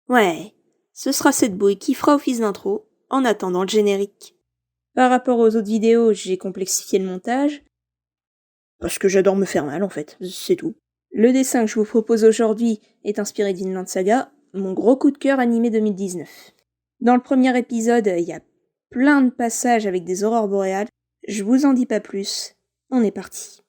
Ouais, ce sera cette bouille qui fera office d'intro, en attendant le générique. Par rapport aux autres vidéos, j'ai complexifié le montage, parce que j'adore me faire mal en fait, c'est tout. Le dessin que je vous propose aujourd'hui est inspiré d'Vinland Saga, mon gros coup de cœur animé 2019. Dans le premier épisode, il y a plein de passages avec des aurores boréales, je vous en dis pas plus, on est parti.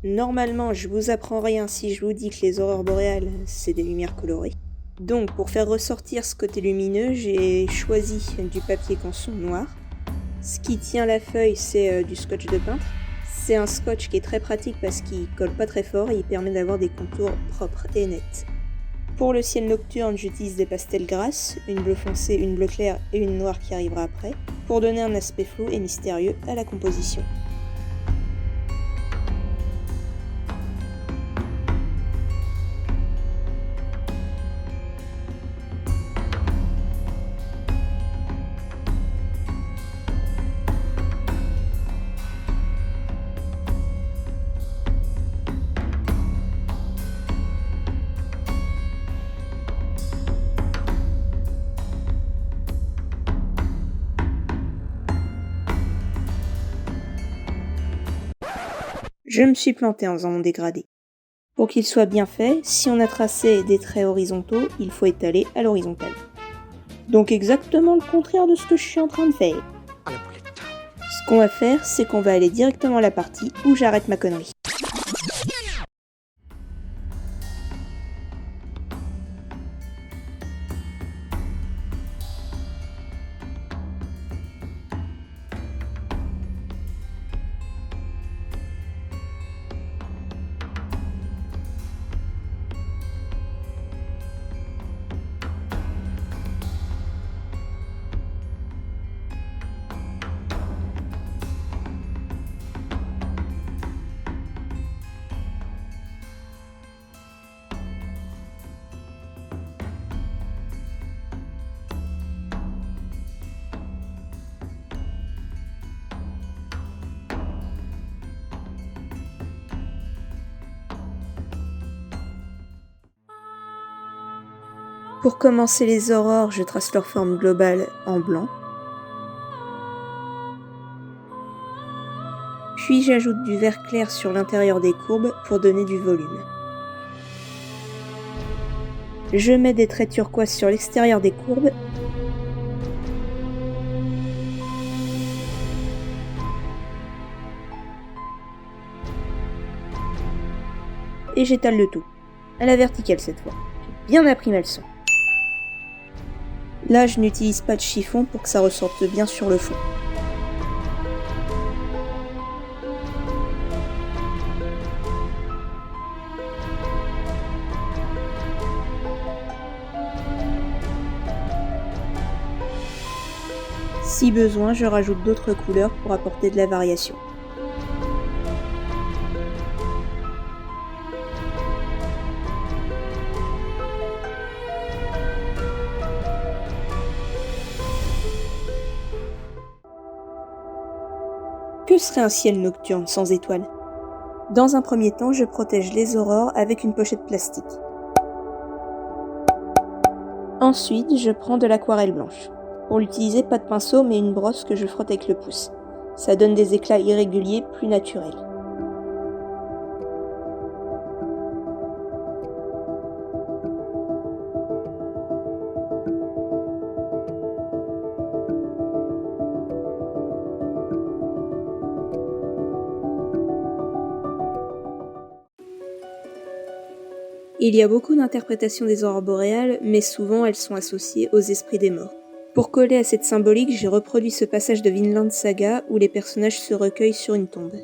Normalement, je vous apprends rien si je vous dis que les aurores boréales, c'est des lumières colorées. Donc, pour faire ressortir ce côté lumineux, j'ai choisi du papier canson noir. Ce qui tient la feuille, c'est du scotch de peintre. C'est un scotch qui est très pratique parce qu'il colle pas très fort et il permet d'avoir des contours propres et nets. Pour le ciel nocturne, j'utilise des pastels grasses, une bleue foncée, une bleue claire et une noire qui arrivera après, pour donner un aspect flou et mystérieux à la composition. Je me suis planté en faisant mon dégradé. Pour qu'il soit bien fait, si on a tracé des traits horizontaux, il faut étaler à l'horizontale. Donc exactement le contraire de ce que je suis en train de faire. Ce qu'on va faire, c'est qu'on va aller directement à la partie où j'arrête ma connerie. Pour commencer les aurores, je trace leur forme globale en blanc. Puis j'ajoute du vert clair sur l'intérieur des courbes pour donner du volume. Je mets des traits turquoise sur l'extérieur des courbes. Et j'étale le tout, à la verticale cette fois. J'ai bien appris ma leçon. Là, je n'utilise pas de chiffon pour que ça ressorte bien sur le fond. Si besoin, je rajoute d'autres couleurs pour apporter de la variation. Que serait un ciel nocturne sans étoiles ? Dans un premier temps, je protège les aurores avec une pochette plastique. Ensuite, je prends de l'aquarelle blanche. Pour l'utiliser, pas de pinceau, mais une brosse que je frotte avec le pouce. Ça donne des éclats irréguliers, plus naturels. Il y a beaucoup d'interprétations des aurores boréales, mais souvent elles sont associées aux esprits des morts. Pour coller à cette symbolique, j'ai reproduit ce passage de Vinland Saga où les personnages se recueillent sur une tombe.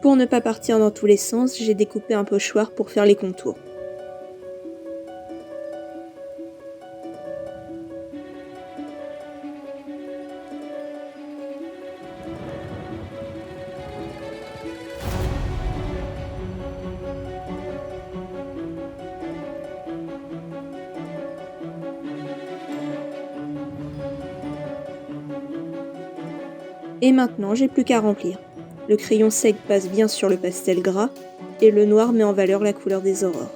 Pour ne pas partir dans tous les sens, j'ai découpé un pochoir pour faire les contours. Et maintenant, j'ai plus qu'à remplir. Le crayon sec passe bien sur le pastel gras, et le noir met en valeur la couleur des aurores.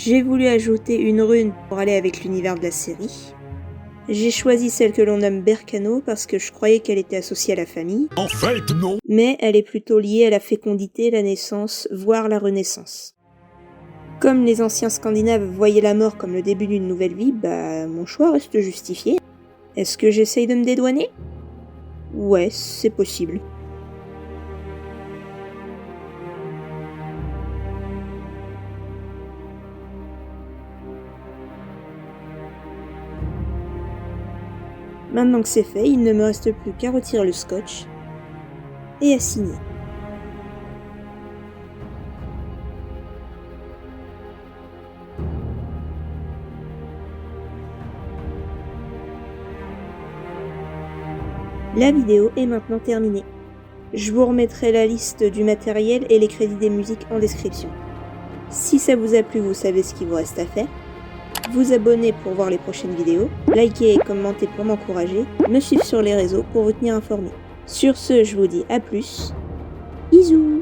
J'ai voulu ajouter une rune pour aller avec l'univers de la série. J'ai choisi celle que l'on nomme Berkano parce que je croyais qu'elle était associée à la famille. En fait, non. Mais elle est plutôt liée à la fécondité, la naissance, voire la renaissance. Comme les anciens Scandinaves voyaient la mort comme le début d'une nouvelle vie, mon choix reste justifié. Est-ce que j'essaye de me dédouaner ? Ouais, c'est possible. Maintenant que c'est fait, il ne me reste plus qu'à retirer le scotch et à signer. La vidéo est maintenant terminée. Je vous remettrai la liste du matériel et les crédits des musiques en description. Si ça vous a plu, vous savez ce qu'il vous reste à faire. Vous abonner pour voir les prochaines vidéos, liker et commenter pour m'encourager, me suivre sur les réseaux pour vous tenir informé. Sur ce, je vous dis à plus. Bisous.